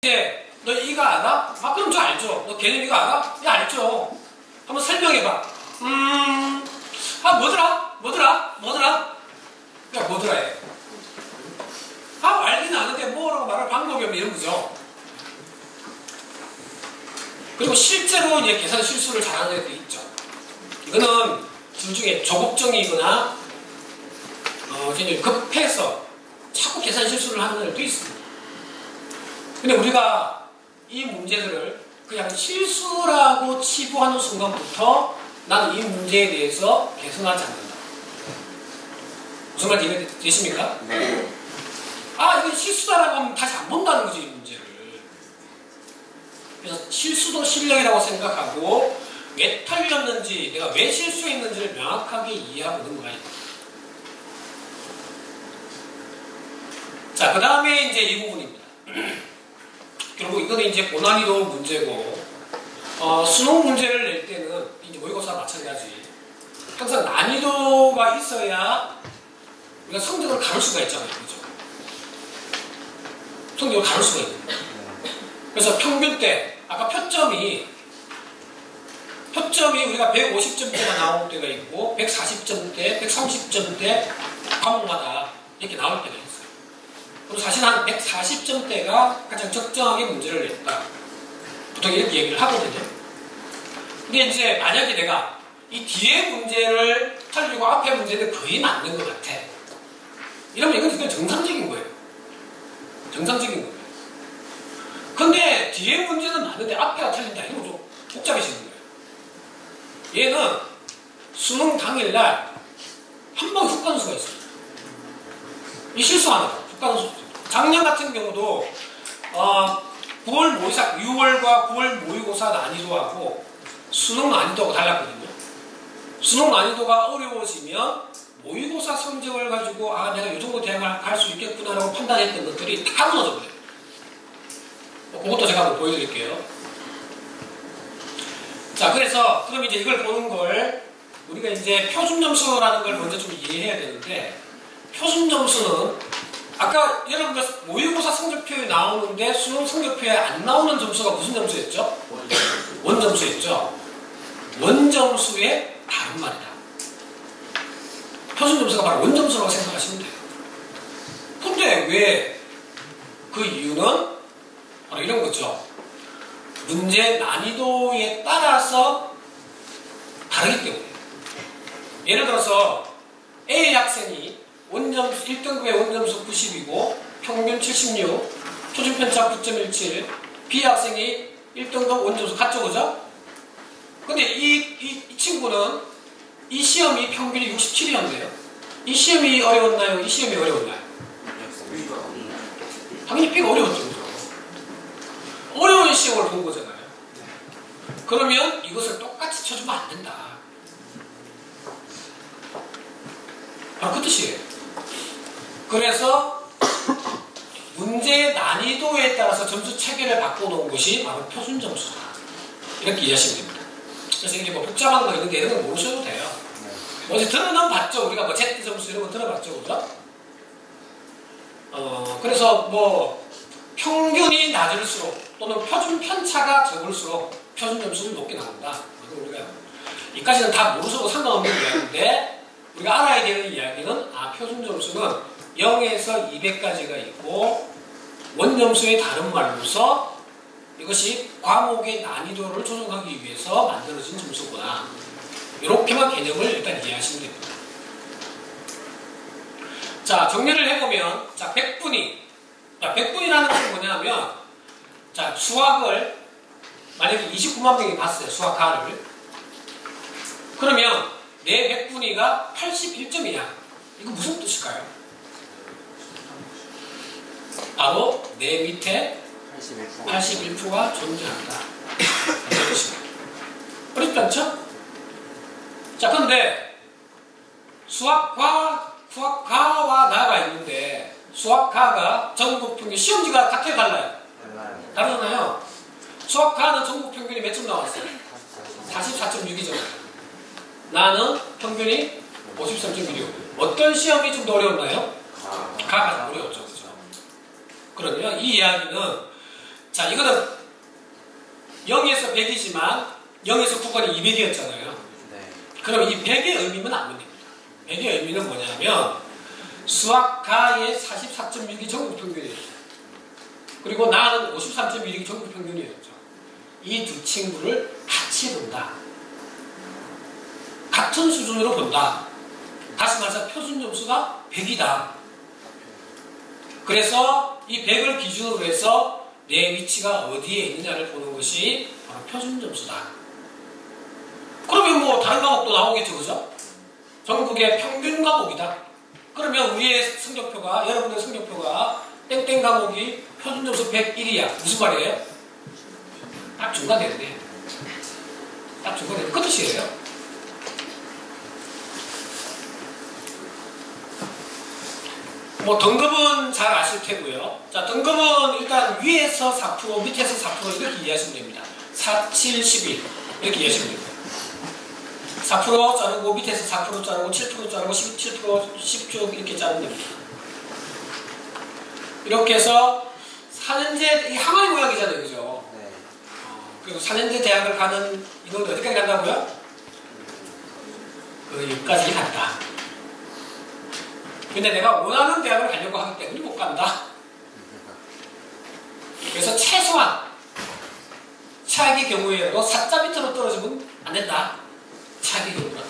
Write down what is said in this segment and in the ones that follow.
이제 너 이거 알아? 아 그럼 저 알죠. 너 개념 이거 알아? 예 알죠. 한번 설명해봐. 아 뭐더라? 야 뭐더라 해. 아 알긴 아는데 뭐라고 말할 방법이 없는 이런 거죠. 그리고 실제로 이제 계산 실수를 잘하는 애들이 있죠. 이거는 둘 중에 조급증이거나 급해서 자꾸 계산 실수를 하는 애들도 있습니다. 근데 우리가 이 문제들을 그냥 실수라고 치부하는 순간부터 나는 이 문제에 대해서 개선하지 않는다. 무슨 말인지 이해되십니까? 네. 아 이건 실수다라고 하면 다시 안 본다는 거지 이 문제를. 그래서 실수도 실력이라고 생각하고 왜 틀렸는지 내가 왜 실수했는지를 명확하게 이해하고 있는 거야. 자, 그 다음에 이제 이 부분입니다. 결국 이거는 이제 고난이도 문제고 수능 문제를 낼 때는 이제 모의고사와 마찬가지 항상 난이도가 있어야 우리가 성적을 가를 수가 있잖아요. 그죠? 성적을 가를 수가 있는 거예요. 그래서 평균 때 아까 표점이 우리가 150점대가 나올 때가 있고 140점대, 130점대 과목마다 이렇게 나올 때가 있어요. 그리고 사실 한 140점대가 가장 적정하게 문제를 냈다. 보통 이렇게 얘기를 하거든요. 근데 이제 만약에 내가 이 뒤에 문제를 틀리고 앞에 문제는 거의 맞는 것 같아. 이러면 이건 정상적인 거예요. 정상적인 거예요. 근데 뒤에 문제는 맞는데 앞에가 틀린다. 이건 좀 복잡해지는 거예요. 얘는 수능 당일날 한 방에 훅 가는 수가 있어요. 이 실수하는 거. 작년 같은 경우도 9월 모의사, 6월과 9월 모의고사 난이도하고 수능 난이도가 달랐거든요. 수능 난이도가 어려워지면 모의고사 성적을 가지고 아 내가 이 정도 대학을 갈 수 있겠구나라고 판단했던 것들이 다 무너져 버려요. 그것도 제가 한번 보여드릴게요. 자, 그래서 그럼 이제 이걸 보는 걸 우리가 이제 표준점수라는 걸 먼저 좀 이해해야 되는데 표준점수는 아까 여러분들 모의고사 성적표에 나오는데 수능 성적표에 안 나오는 점수가 무슨 점수였죠? 원점수였죠. 원점수의 다른 말이다. 표준점수가 바로 원점수라고 생각하시면 돼요. 근데 왜? 그 이유는 바로 이런 거죠. 문제 난이도에 따라서 다르기 때문에. 예를 들어서 A 학생이 원점수 1등급의 원점수 90이고 평균 76, 표준편차 9.17, B 학생이 1등급 원점수 같죠, 그죠? 근데 이 친구는 이 시험이 평균이 67이었는데요. 이 시험이 어려웠나요? 이 시험이 어려웠나요? 당연히 B가 어려웠죠, 그죠? 어려운 시험을 본 거잖아요. 그러면 이것을 똑같이 쳐주면 안 된다. 바로 그 뜻이에요. 그래서 문제의 난이도에 따라서 점수 체계를 바꿔놓은 것이 바로 표준점수다. 이렇게 이해하시면 됩니다. 그래서 이게 뭐 복잡한 거 있는데 이런 건 모르셔도 돼요. 어제 들어는 봤죠. 우리가 뭐 Z점수 이런 거 들어봤죠. 그죠? 그래서 뭐 평균이 낮을수록 또는 표준 편차가 적을수록 표준 점수는 높게 나온다. 이거 우리가 이까지는 다 모르셔도 상관없는 이야기인데 우리가 알아야 되는 이야기는 표준 점수는 0에서 200까지가 있고 원점수의 다른 말로서 이것이 과목의 난이도를 조정하기 위해서 만들어진 점수구나. 이렇게만 개념을 일단 이해하시면 됩니다. 자, 정리를 해보면 자, 100분이라는 것은 뭐냐면 자, 수학을 만약에 29만 명이 봤어요. 수학하를. 그러면 내 100분위가 81점이냐? 이거 무슨 뜻일까요? 바로 내 밑에 81%가 존재한다. 어렵지 않죠? 자, 그런데 수학과와 나가 있는데 수학과가 전국 평균 시험지가 같아요, 달라요? 다르잖아요. 수학과는 전국 평균이 몇 점 나왔어요? 44.6이죠. 나는 평균이 53.1이요. 어떤 시험이 좀 더 어려웠나요? 가가 좀 어려웠죠. 그죠? 그러면 이 이야기는 자, 자, 이거는 0에서 100이지만 0에서 9번이 200이었잖아요. 네. 그럼 이 100의 의미는 알면 됩니다. 100의 의미는 뭐냐면 수학가의 44.6이 전국 평균이었죠. 그리고 나는 53.1이 전국 평균이었죠. 이 두 친구를 같이 본다. 같은 수준으로 본다. 다시 말해서 표준 점수가 100이다. 그래서 이 100을 기준으로 해서 내 위치가 어디에 있느냐를 보는 것이 바로 표준 점수다. 그러면 뭐 다른 과목도 나오겠죠, 그죠? 전국의 평균 과목이다. 그러면 우리의 성적표가, 여러분의 성적표가 땡땡 과목이 표준 점수 101이야. 무슨 말이에요? 딱 중간되네. 딱 중간되네. 그 뜻이에요. 뭐 등급은 잘 아실 테고요. 자, 등급은 일단 위에서 4%, 밑에서 4% 이렇게 이해하시면 됩니다. 4, 7, 11 이렇게 이해하시면 됩니다. 4% 자르고 밑에서 4% 자르고 7% 자르고 17%, 10% 이렇게 자르면 됩니다. 이렇게 해서 4년제, 이 항아리 모양이잖아요, 그죠? 네. 그리고 4년제 대학을 가는 이동도 어디까지 간다고요? 여기까지 간다. 근데 내가 원하는 대학을 가려고 하기 때문에 못 간다. 그래서 최소한 최악의 경우에도 4자 밑으로 떨어지면 안 된다. 최악의 경우는.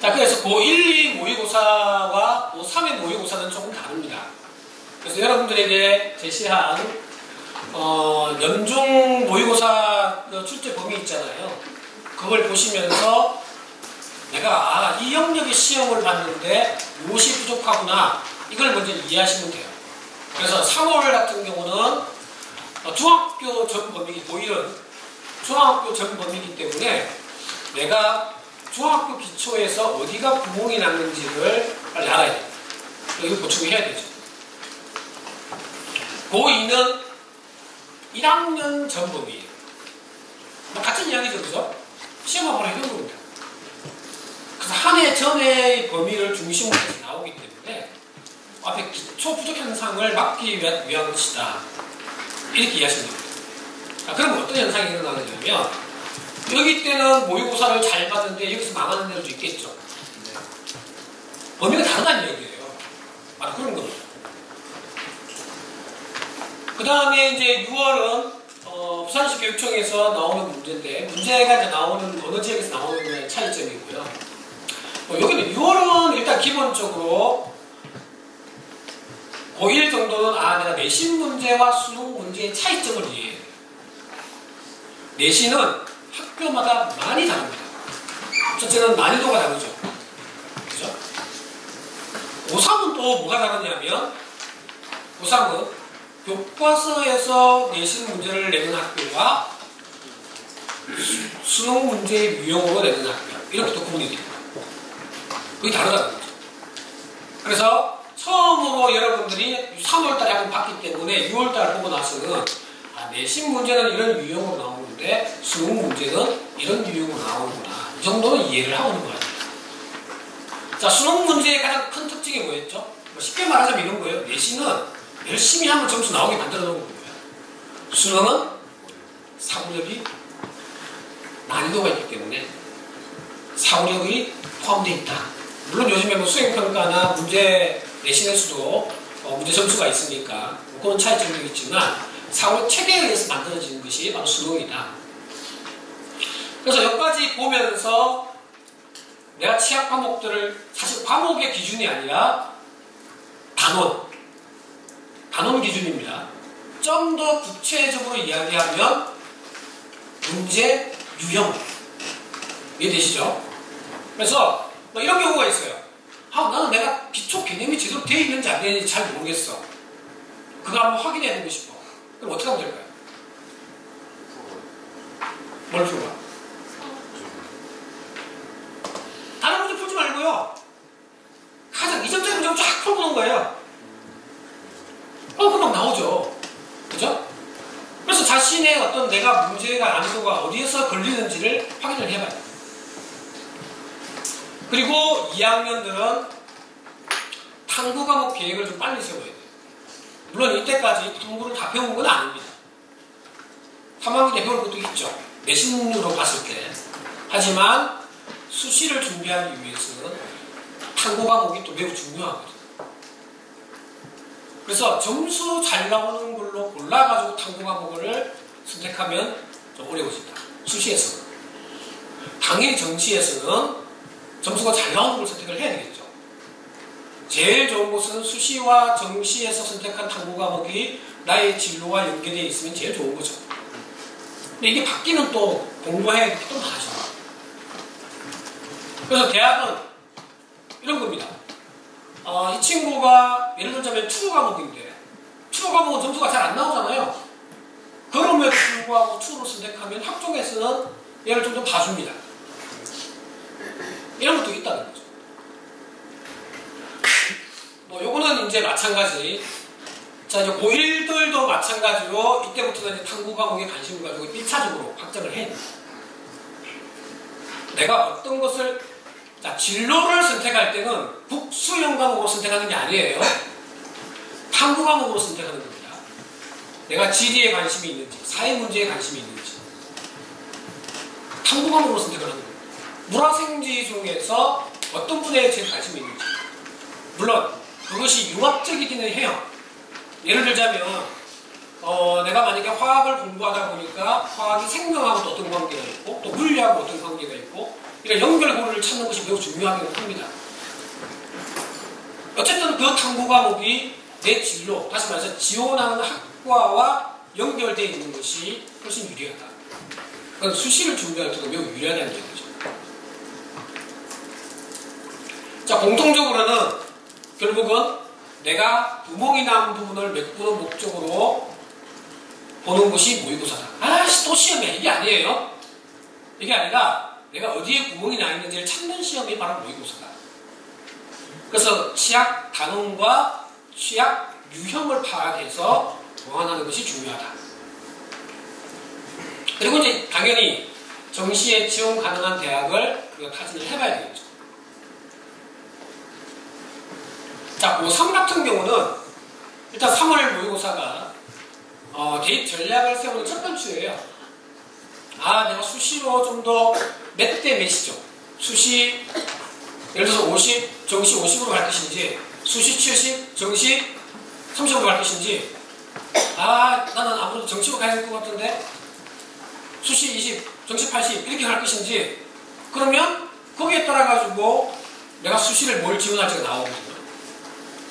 자, 그래서 고1, 2 모의고사와 고3의 모의고사는 조금 다릅니다. 그래서 여러분들에게 제시한 연중 모의고사 출제 범위 있잖아요. 그걸 보시면서 내가 이 영역의 시험을 봤는데 무엇이 부족하구나, 이걸 먼저 이해하시면 돼요. 그래서 3월 같은 경우는 중학교 전 범위기, 고1은 중학교 전 범위이기 때문에 내가 중학교 기초에서 어디가 구멍이 났는지를 빨리 알아야 돼요. 이거 보충을 해야 되죠. 고2는 1학년 전 범위예요. 같은 이야기죠, 그죠? 시험을 바로 이런 겁니다. 그래서 한 해 전의 범위를 중심으로 해서 나오기 때문에 앞에 기초 부족 현상을 막기 위한 것이다. 이렇게 이해하시면 됩니다. 그럼 어떤 현상이 일어나느냐면, 여기 때는 모의고사를 잘 봤는데 여기서 망하는 데도 있겠죠. 범위가 다르다는 얘기예요. 바로 그런 겁니다. 그 다음에 이제 6월은 부산시 교육청에서 나오는 문제인데, 문제가 이제 나오는 어느 지역에서 나오는 차이점이고요. 여기는 6월은 일단 기본적으로 고1 정도는 내가 내신 문제와 수능 문제의 차이점을 이해해요. 내신은 학교마다 많이 다릅니다. 첫째는 난이도가 다르죠. 그죠? 고3은 또 뭐가 다르냐면, 고3은 교과서에서 내신 문제를 내는 학교와 수능 문제의 유형으로 내는 학교, 이렇게 또 구분이 됩니다. 그게 다르다는 거죠. 그래서 처음으로 여러분들이 3월달에 한번 봤기 때문에 6월달 보고 나서는 내신 문제는 이런 유형으로 나오는데 수능 문제는 이런 유형으로 나오는구나, 이 정도는 이해를 하고 있는 거예요. 자, 수능 문제의 가장 큰 특징이 뭐였죠? 쉽게 말하자면 이런 거예요. 내신은 열심히 하면 점수 나오게 만들어 놓은 거예요. 수능은 사고력이 난이도가 있기 때문에 사고력이 포함되어 있다. 물론 요즘에 뭐 수행평가나 문제 내신에서도 문제 점수가 있으니까 그런 차이점이 있지만 사고력 체계에 의해서 만들어지는 것이 바로 수능이다. 그래서 여기까지 보면서 내가 취약 과목들을, 사실 과목의 기준이 아니라 단원 기준입니다. 좀 더 구체적으로 이야기하면 문제 유형, 이해되시죠? 그래서 뭐 이런 경우가 있어요. 나는 내가 기초 개념이 제대로 되어 있는지 안 되어 있는지 잘 모르겠어. 그거 한번 확인해 보고 싶어. 그럼 어떻게 하면 될까요? 뭘 풀어봐? 다른 문제 풀지 말고요. 가장 2점짜리 문제를 쫙 풀어보는 거예요. 금방 나오죠. 그죠? 그래서 자신의 어떤 내가 문제가 난이도가 어디에서 걸리는지를 확인을 해봐요. 그리고 2학년들은 탐구 과목 계획을 좀 빨리 세워야 돼요. 물론 이때까지 탐구를 다 배운 건 아닙니다. 3학년 때 배울 것도 있죠. 내신으로 봤을 때. 하지만 수시를 준비하기 위해서는 탐구 과목이 또 매우 중요하거든요. 그래서 점수 잘 나오는 걸로 골라가지고 탐구 과목을 선택하면 좀 어려워진다. 수시에서는. 당연히 정시에서는 점수가 잘 나오는 걸 선택을 해야 되겠죠. 제일 좋은 것은 수시와 정시에서 선택한 탐구 과목이 나의 진로와 연계되어 있으면 제일 좋은 거죠. 근데 이게 바뀌면 또 공부해야 될 게 또 많아져. 그래서 대학은 이런 겁니다. 이 친구가 예를 들자면 투어 과목인데 투어 과목은 점수가 잘 안 나오잖아요. 그럼에도 불구하고 투어를 선택하면 학종에서는 얘를 좀 더 봐줍니다. 이런 것도 있다는 거죠. 뭐 요거는 이제 마찬가지. 자, 이제 고1들도 마찬가지로 이때부터는 이제 탐구 과목에 관심을 가지고 1차적으로 확정을 해야 됩니다. 내가 어떤 것을, 자, 진로를 선택할 때는 국수형 과목으로 선택하는 게 아니에요. 탐구 과목으로 선택하는 겁니다. 내가 지리에 관심이 있는지, 사회 문제에 관심이 있는지, 탐구 과목으로 선택을 하는 겁니다. 물화생지 중에서 어떤 분야에 제일 관심이 있는지. 물론 그것이 융합적이기는 해요. 예를 들자면 내가 만약에 화학을 공부하다 보니까 화학이 생명하고도 어떤 관계가 있고 또 물리하고 어떤 관계가 있고 이런 연결고리를 찾는 것이 매우 중요하긴 합니다. 어쨌든 그 탐구 과목이 내 진로, 다시 말해서 지원하는 학과와 연결되어 있는 것이 훨씬 유리하다. 그건 수시를 준비할 때도 매우 유리하다는 얘기죠. 자, 공통적으로는 결국은 내가 구멍이 난 부분을 메꾸는 목적으로 보는 것이 모의고사다. 아씨, 또 시험이야. 이게 아니에요. 이게 아니라 내가 어디에 구멍이 나 있는지를 찾는 시험이 바로 모의고사다. 그래서 취약 단원과 취약 유형을 파악해서 보완하는 것이 중요하다. 그리고 이제 당연히 정시에 지원 가능한 대학을 우리가 타진을 해봐야 되겠죠. 자, 고3 같은 경우는 일단 3월 모의고사가 대입 전략을 세우는 첫 번째예요. 내가 수시로 좀 더 몇 대 몇이죠. 수시 예를 들어서 50, 정시 50으로 갈 것인지 수시 70, 정시 30으로 갈 것인지 나는 아무래도 정시로 가야 될 것 같은데 수시 20, 정시 80 이렇게 갈 것인지 그러면 거기에 따라 가지고 내가 수시를 뭘 지원할지가 나오거든요.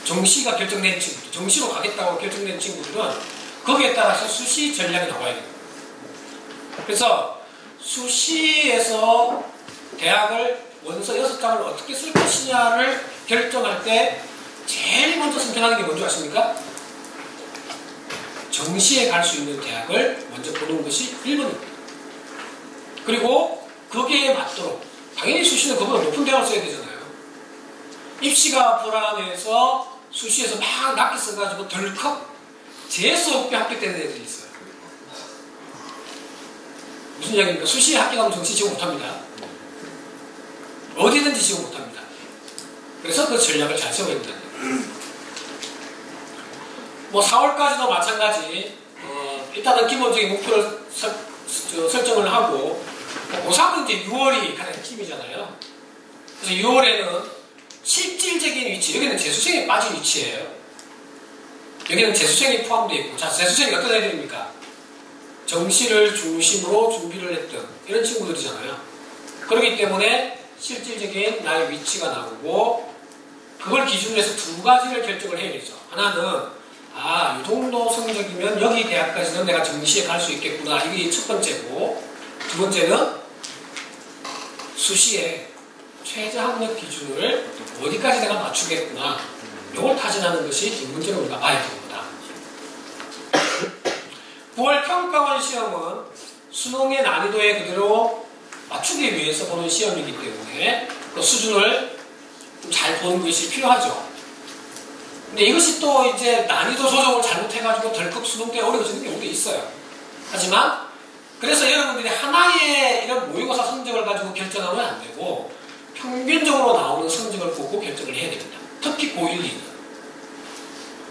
정시가 결정된 친구들, 정시로 가겠다고 결정된 친구들은 거기에 따라서 수시 전략이 나와야 돼요. 그래서 수시에서 대학을 원서 6장을 어떻게 쓸 것이냐를 결정할 때 제일 먼저 선택하는 게 뭔지 아십니까? 정시에 갈 수 있는 대학을 먼저 보는 것이 1번입니다. 그리고 거기에 맞도록 당연히 수시는 그보다 높은 대학을 써야 되잖아요. 입시가 불안해서 수시에서 막 낮게 써가지고 덜컥 재수없게 합격되는 애들이 있어요. 무슨 이야기입니까? 수시에 합격하면 정시 지원 못합니다. 어디든지 지원 못합니다. 그래서 그 전략을 잘 세워야 된다. 뭐 4월까지도 마찬가지 일단은 기본적인 목표를 설정을 하고 고3은 이제 6월이 가장 핵심이잖아요. 그래서 6월에는 실질적인 위치, 여기는 재수생이 빠진 위치예요. 여기는 재수생이 포함되어 있고, 자, 재수생이 어떤 애들입니까? 정시를 중심으로 준비를 했던 이런 친구들이잖아요. 그렇기 때문에 실질적인 나의 위치가 나오고 그걸 기준으로 해서 두 가지를 결정을 해야 되죠. 하나는 이 정도 성적이면 여기 대학까지는 내가 정시에 갈 수 있겠구나. 이게 첫 번째고, 두 번째는 수시에 최저 학력 기준을 어디까지 내가 맞추겠구나. 이걸 타진하는 것이 두 번째로 우리가 봐야 됩니다. 9월 평가원 시험은 수능의 난이도에 그대로 맞추기 위해서 보는 시험이기 때문에 그 수준을 좀 잘 보는 것이 필요하죠. 근데 이것이 또 이제 난이도 조정을 잘못해가지고 덜컥 수능 때 어려워지는 경우도 있어요. 하지만 그래서 여러분들이 하나의 이런 모의고사 성적을 가지고 결정하면 안 되고 평균적으로 나오는 성적을 보고 결정을 해야 됩니다. 특히 고1, 2는.